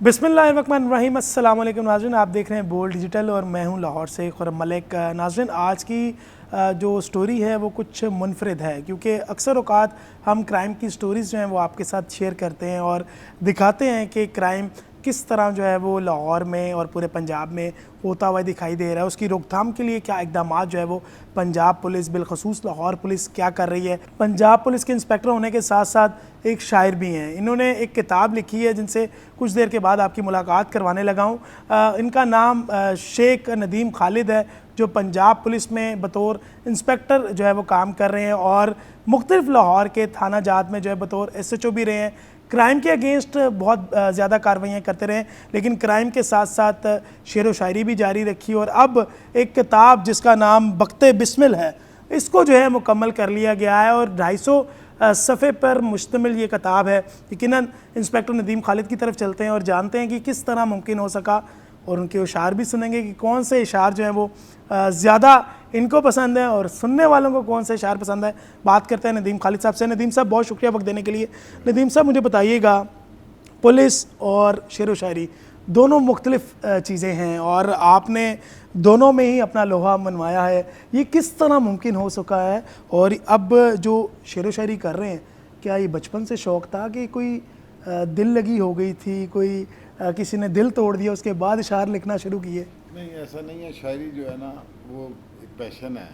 बिस्मिल्लाहिर्रहमानिर्रहीम। अस्सलाम वालेकुम नाज़रीन, आप देख रहे हैं बोल्ड डिजिटल और मैं हूं लाहौर से खुर्रम मलिक। नाज़रीन, आज की जो स्टोरी है वो कुछ मुनफरिद है, क्योंकि अक्सर औक़ात हम क्राइम की स्टोरीज़ जो हैं वो आपके साथ शेयर करते हैं और दिखाते हैं कि क्राइम किस तरह जो है वो लाहौर में और पूरे पंजाब में होता हुआ दिखाई दे रहा है। उसकी रोकथाम के लिए क्या इक़दामात जो है वो पंजाब पुलिस, बिलखसूस लाहौर पुलिस क्या कर रही है। पंजाब पुलिस के इंस्पेक्टर होने के साथ साथ एक शायर भी हैं। इन्होंने एक किताब लिखी है जिनसे कुछ देर के बाद आपकी मुलाकात करवाने लगा हूँ। इनका नाम शेख नदीम खालिद है, जो पंजाब पुलिस में बतौर इंस्पेक्टर जो है वो काम कर रहे हैं और मुख्तलिफ लाहौर के थाना जात में जो है बतौर SHO भी रहे हैं। क्राइम के अगेंस्ट बहुत ज़्यादा कार्रवाइयाँ करते रहे, लेकिन क्राइम के साथ साथ शेर व शायरी भी जारी रखी और अब एक किताब जिसका नाम बख्ते बिस्मिल है, इसको जो है मुकम्मल कर लिया गया है और 250 सफ़े पर मुश्तमिल ये किताब है। यकीनन इंस्पेक्टर नदीम खालिद की तरफ चलते हैं और जानते हैं कि किस तरह मुमकिन हो सका, और उनके इशार भी सुनेंगे कि कौन से इशार जो हैं वो ज़्यादा इनको पसंद है और सुनने वालों को कौन से इशार पसंद है। बात करते हैं नदीम खालिद साहब से। नदीम साहब, बहुत शुक्रिया वक्त देने के लिए। नदीम साहब, मुझे बताइएगा, पुलिस और शेर व शायरी दोनों मुख्तलिफ चीज़ें हैं और आपने दोनों में ही अपना लोहा मनवाया है। ये किस तरह मुमकिन हो सका है? और अब जो शेर व शायरी कर रहे हैं, क्या ये बचपन से शौक़ था कि कोई दिल लगी हो गई थी, कोई किसी ने दिल तोड़ दिया उसके बाद इशार लिखना शुरू किए? नहीं, ऐसा नहीं है। शायरी जो है ना वो एक पैशन है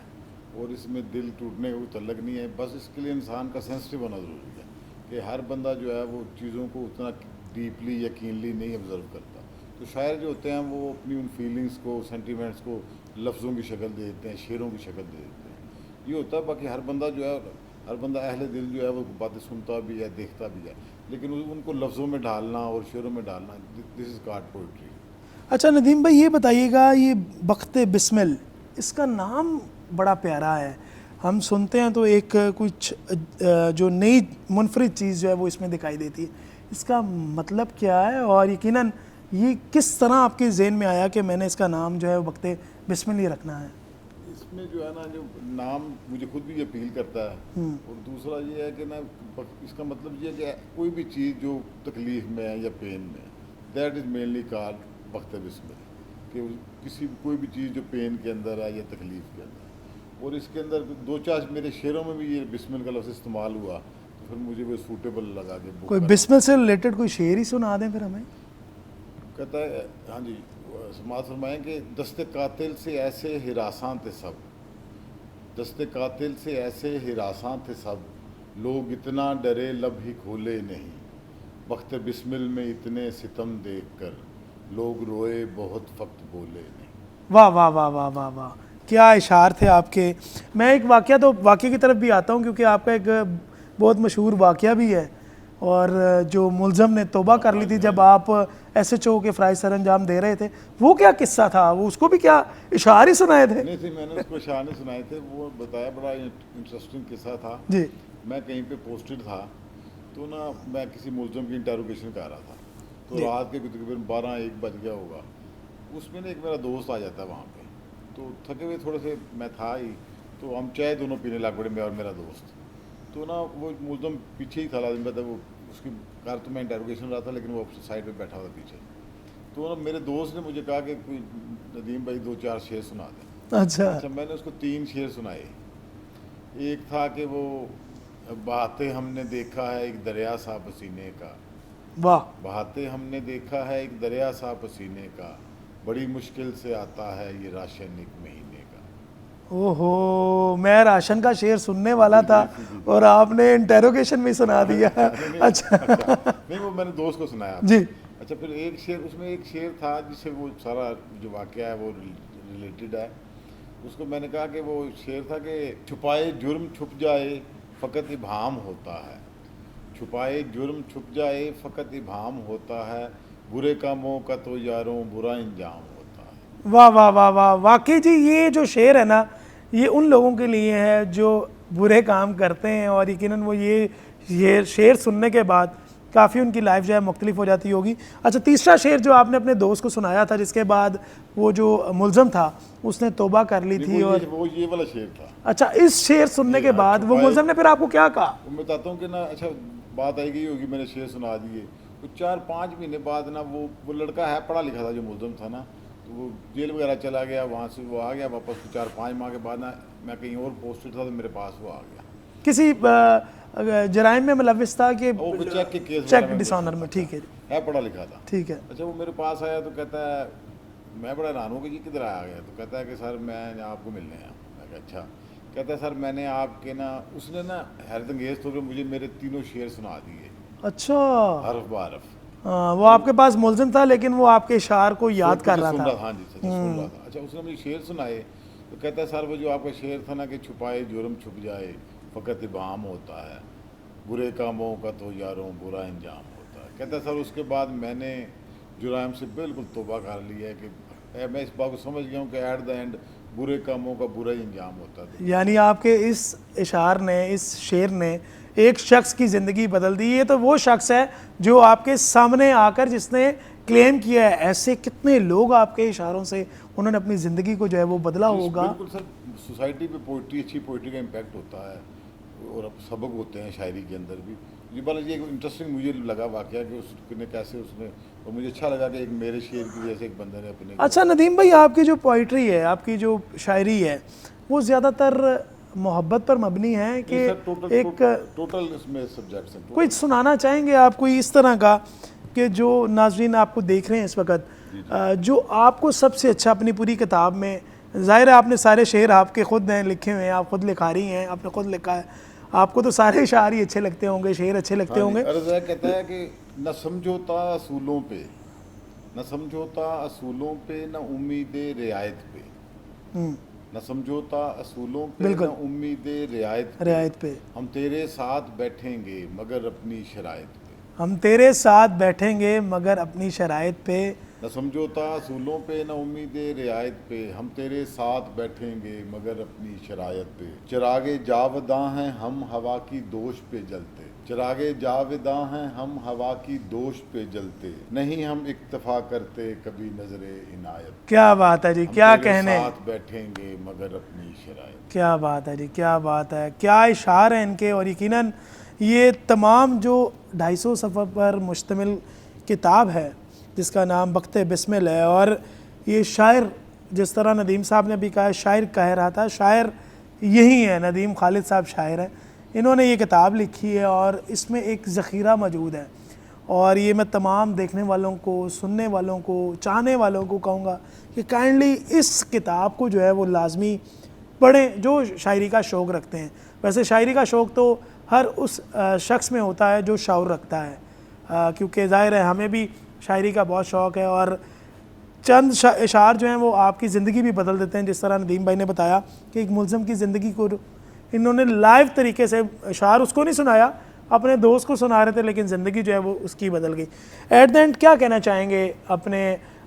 और इसमें दिल टूटने का कोई तल्लक नहीं है। बस इसके लिए इंसान का सेंसिटिव होना ज़रूरी है कि हर बंदा जो है वो चीज़ों को उतना डीपली या कीनली नहीं ऑब्ज़र्व करता। तो शायर जो होते हैं वो अपनी उन फीलिंग्स को, सेंटिमेंट्स को लफ्ज़ों की शक्ल दे देते हैं, शेरों की शक्ल दे देते हैं। ये होता है। बाकी हर बंदा जो है, हर बंदा अहले दिल जो है वो बातें सुनता भी है, देखता भी है, लेकिन उनको लफ्ज़ों में डालना और शेरों में डालना, दिस इज़ गॉड पोइट्री। अच्छा नदीम भाई, ये बताइएगा, ये बख्ते बिस्मिल, इसका नाम बड़ा प्यारा है। हम सुनते हैं तो एक कुछ जो नई मुनफरिद चीज़ जो है वो इसमें दिखाई देती है। इसका मतलब क्या है और यकीनन ये किस तरह आपके ज़हन में आया कि मैंने इसका नाम जो है वो बख्ते बिस्मिल ही रखना है? इसमें जो है ना, जो नाम मुझे खुद भी अपील करता है और दूसरा ये है कि ना, इसका मतलब ये है कि कोई भी चीज़ जो तकलीफ़ में है या पेन में है, that is mainly called Bakhte Bismil. कि कोई भी चीज़ जो पेन के अंदर है या तकलीफ़ के अंदर, और इसके अंदर दो चार मेरे शेरों में भी ये बिस्मिल का लफ्ज़ इस्तेमाल हुआ, तो फिर मुझे वो सूटेबल लगा के कोई बिस्मिल से रिलेटेड कोई शेर ही सुना दें फिर हमें। कहता है, हाँ जी, समाज फरमाएँ कि दस्ते कातिल से ऐसे हिरासां थे सब, दस्ते कातिल से ऐसे हिरासां थे सब, लोग इतना डरे लब ही खोले नहीं, वक्त बिस्मिल में इतने सितम देख कर, लोग रोए बहुत वक्त बोले नहीं। वाह वाह वाह वाह वाह वाह, क्या इशार थे आपके। मैं एक वाक़या की तरफ भी आता हूँ, क्योंकि आपका एक बहुत मशहूर वाक़या भी है और जो मुलज़म ने तौबा कर ली थी जब आप SHO के फ़राइज़ सर अंजाम दे रहे थे, वो क्या किस्सा था? वो उसको भी क्या इशार ही सुनाए थे? नहीं थी, मैंने उसको इशार नहीं सुनाए थे, वो बताया। बड़ा इंटरेस्टिंग किस्सा था जी। मैं कहीं पे पोस्टेड था, तो ना मैं किसी मुलज़म की इंटरोगेशन कर रहा था, तो रात के तकरीबन 12-1 बज गया होगा। उसमें ना एक मेरा दोस्त आ जाता है वहाँ पे, तो थके हुए थोड़े से मैं था ही, तो हम चाय दोनों पीने लग पड़े, मैं और मेरा दोस्त। तो ना वो मुलज़म पीछे ही था, लाजिम था वो, उसकी कार तो मैं इंटरोगेशन रहा था, लेकिन वो साइड पे बैठा हुआ पीछे। तो ना मेरे दोस्त ने मुझे कहा कि कोई नदीम भाई 2-4 शेर सुना दें। अच्छा, मैंने उसको 3 शेर सुनाए। एक था कि वो बहाते हमने देखा है एक दरिया सा पसीने का, वाह। बहाते हमने देखा है एक दरिया सा पसीने का, बड़ी मुश्किल से आता है ये राशन एक महीने का। ओहो, मैं राशन का शेर सुनने वाला था और आपने इंटेरोगेशन में सुना दिया। अच्छा नहीं, वो मैंने दोस्त को सुनाया जी। अच्छा, फिर एक शेर, उसमें एक शेर था जिससे वो सारा जो वाक़या है वो रिलेटेड है। उसको मैंने कहा कि वो शेर था कि छुपाए जुर्म छुप जाए फ़कत इबाम होता है, छुपाए जुर्म छुप जाए फ़कत इबाम होता है, बुरे कामों का तो यारों बुरा अंजाम होता है। वाह वाह वाह वाह, वाकई जी, ये जो शेर है ना, ये उन लोगों के लिए है जो बुरे काम करते हैं और यकीनन वो ये शेर सुनने के बाद काफ़ी उनकी लाइफ जो है मुख्तलिफ हो जाती होगी। अच्छा, तीसरा शेर जो आपने अपने दोस्त को सुनाया था, जिसके बाद वो जो मुलज़म था उसने तौबा कर ली थी, और वो ये वाला शेर था। अच्छा, इस शेर सुनने के बाद वो मुलज़म ने फिर आपको क्या कहा? मैं बताता हूँ कि ना, अच्छा बात आई गई होगी, मैंने शेर सुना दिए, कुछ 4-5 महीने बाद ना वो लड़का है पढ़ा लिखा था जो मुलजम था ना, तो वो जेल वगैरह चला गया, वहाँ से वो आ गया वापस 4-5 माह के बाद ना, मैं कहीं और पोस्टेड था तो मेरे पास वो आ गया। किसी जराइम में मुलविस था कि वो चेक के केस चेक वगैरह में डिसऑनर में? ठीक है, है पढ़ा लिखा था। ठीक है। अच्छा, वो मेरे पास आया तो कहता है, मैं बड़ा हैरान हूँ कि जी किधर आ गया, तो कहता है कि सर मैं आपको मिलने आया। मैं कहा अच्छा। कहता है सर मैंने आपके ना, उसने ना हैरत अंगेज तौर पर मुझे मेरे 3 शेर सुना दिए, अच्छा, हरफ बारफ। वो आपके पास मुलजिम था लेकिन वो आपके इशार को याद कर रहा था। हाँ जी सर, सुन रहा था। अच्छा, उसने मुझे शेर सुनाए तो कहता है सर वो जो आपका शेर था ना कि छुपाए जुर्म छुप जाए फ़कत इबाम होता है, बुरे कामों का तो यारों बुरा अंजाम होता है। कहता है सर उसके बाद मैंने जुराइम से बिल्कुल तौबा कर लिया है कि मैं इस बात को समझ गया हूँ कि एट द एंड बुरे कामों का बुरा ही अंजाम होता है। यानी आपके इस इशार ने, इस शेर ने एक शख्स की ज़िंदगी बदल दी। ये तो वो शख्स है जो आपके सामने आकर जिसने क्लेम किया है। ऐसे कितने लोग आपके इशारों से उन्होंने अपनी ज़िंदगी को जो है वो बदला होगा। बिल्कुल सर, सोसाइटी पे पोइट्री, अच्छी पोइट्री का इम्पैक्ट होता है और अब सबक होते हैं शायरी के अंदर भी। ये बात ये इंटरेस्टिंग मुझे लगा वाकया कि उसने कैसे उसने, और मुझे अच्छा लगा कि एक मेरे शेर की जैसे एक बंदे ने अपने। अच्छा नदीम भाई, आपकी जो पोइट्री है, आपकी जो शायरी है, वो ज़्यादातर मोहब्बत पर मबनी है कि टोटल इसमें सब्जेक्ट्स हैं। कोई सुनाना चाहेंगे आप कोई इस तरह का कि जो नाजरीन आपको देख रहे हैं इस वक्त, जो आपको सबसे अच्छा अपनी पूरी किताब में, ज़ाहिर है आपने सारे शेर आपके ख़ुद हैं लिखे हुए हैं, आप ख़ुद लिखा रही हैं, आपने ख़ुद लिखा है, आपको तो सारे शायर ही अच्छे लगते होंगे, शेर अच्छे लगते होंगे। कहता है कि न समझौता असूलों पे, न समझौता असूलों पे, न उम्मीद रियायत पे, न समझौता असूलों पे, न उम्मीद रियायत पे, हम तेरे साथ बैठेंगे मगर अपनी शराइत पे, हम तेरे साथ बैठेंगे मगर अपनी शराइत पे, न समझौता असूलों पे, न उम्मीद रियायत पे, हम तेरे साथ बैठेंगे मगर अपनी शरायत पे, चिरागे जावदां हैं हम हवा की दोष पे जलते, चिरागे जावदां हैं हम हवा की दोष पे जलते, नहीं हम इक्तफा करते कभी नजरे इनायत। क्या बात है जी, क्या कहने, साथ बैठेंगे मगर अपनी शरायत। क्या बात है जी, क्या बात है, क्या इशार है इनके। और यकीनन ये तमाम जो 250 सफ़र पर मुश्तमिल किताब है जिसका नाम बख्ते बिस्मिल है, और ये शायर, जिस तरह नदीम साहब ने भी कहा, शायर कह रहा था, शायर यही है, नदीम खालिद साहब शायर हैं। इन्होंने ये किताब लिखी है और इसमें एक ज़ख़ीरा मौजूद है, और ये मैं तमाम देखने वालों को, सुनने वालों को, चाहने वालों को कहूँगा कि काइंडली इस किताब को जो है वो लाजमी पढ़ें जो शायरी का शौक़ रखते हैं। वैसे शायरी का शौक़ तो हर उस शख्स में होता है जो शौक़ रखता है, क्योंकि ज़ाहिर है हमें भी शायरी का बहुत शौक़ है, और चंद इशार जो हैं वो आपकी ज़िंदगी भी बदल देते हैं। जिस तरह नदीम भाई ने बताया कि एक मुलज़म की ज़िंदगी को इन्होंने लाइव तरीके से, इशार उसको नहीं सुनाया, अपने दोस्त को सुना रहे थे, लेकिन ज़िंदगी जो है वो उसकी बदल गई। एट द एंड क्या कहना चाहेंगे अपने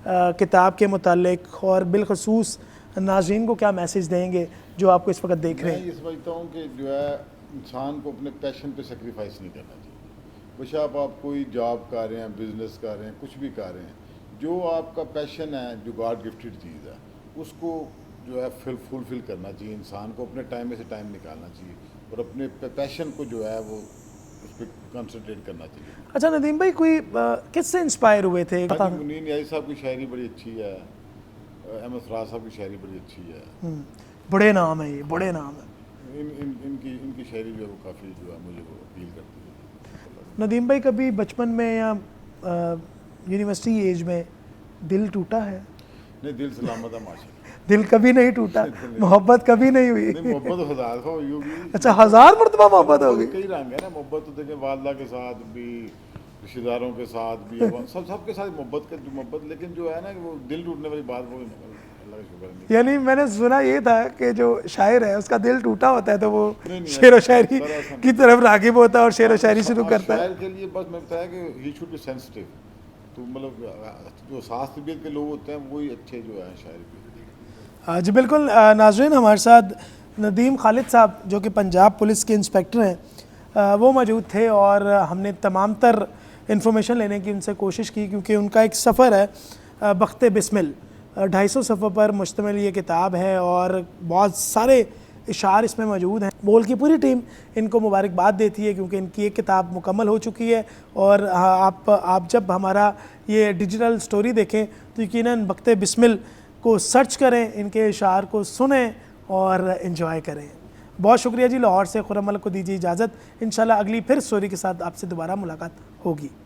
किताब के मुतालिक, और बिलखसूस नाज़रीन को क्या मैसेज देंगे जो आपको इस वक्त देख रहे हैं? मैं ये समझता हूँ कि जो है इंसान को अपने पैशन पे सेक्रीफाइस नहीं करना चाहिए। बेशक आप कोई जॉब कर रहे हैं, बिजनेस कर रहे हैं, कुछ भी कर रहे हैं, जो आपका पैशन है, जो गॉड गिफ्टेड चीज़ है, उसको जो है फुलफिल करना चाहिए। इंसान को अपने टाइम में से टाइम निकालना चाहिए और अपने पैशन को जो है वो उस पर कंसंट्रेट करना चाहिए। अच्छा नदीम भाई, कोई किससे इंस्पायर हुए थे? मुनीर न्याज़ी साहब की शायरी बड़ी अच्छी है, अहमद फराज साहब की शायरी बड़ी अच्छी है। बड़े नाम है ये, बड़े नाम है। इनकी शायरी जो है वो काफ़ी जो है मुझे वो अपील करती है। नदीम भाई, कभी बचपन में या यूनिवर्सिटी एज में दिल टूटा है? नहीं, दिल सलामत है माशाल्लाह। दिल कभी नहीं टूटा, मोहब्बत कभी नहीं हुई? मोहब्बत तो हजार हुई होगी। अच्छा, 1000 मरतबा मोहब्बत होगी। कई रंग है ना मोहब्बत तो, देखें वालदा के साथ भी, रिश्तेदारों के साथ भी, सबके साथ मोहब्बत, लेकिन जो है ना कि वो दिल टूटने वाली बात वो अल्लाह का शुक्र नहीं। यानी मैंने सुना ये था कि जो शायर है उसका दिल टूटा होता है तो वो शेर व शायरी की तरफ रागिब होता है और शेर व शायरी शुरू करता है। शायर के लिए बस मैं बताया कि ही शुड बी सेंसिटिव, तो मतलब जो सास तबीयत के लोग होते हैं वही अच्छे जो है शायर के। जी बिल्कुल नाज़रीन, हमारे साथ नदीम खालिद साहब जो कि पंजाब पुलिस के इंस्पेक्टर हैं वो मौजूद थे, और हमने तमाम तर इन्फॉर्मेशन लेने की उनसे कोशिश की, क्योंकि उनका एक सफ़र है बख्ते बिस्मिल, 250 सफ़र पर मुश्तमिल ये किताब है, और बहुत सारे इशार इसमें मौजूद हैं। बोल की पूरी टीम इनको मुबारकबाद देती है क्योंकि इनकी एक किताब मुकम्मल हो चुकी है। और आप जब हमारा ये डिजिटल स्टोरी देखें तो यकीनन बख्ते बिस्मिल को सर्च करें, इनके इशार को सुनें और इन्जॉय करें। बहुत शुक्रिया जी। लाहौर से खुर्रम मलिक को दीजिए इजाज़त। इंशाल्लाह अगली फिर स्टोरी के साथ आपसे दोबारा मुलाकात होगी।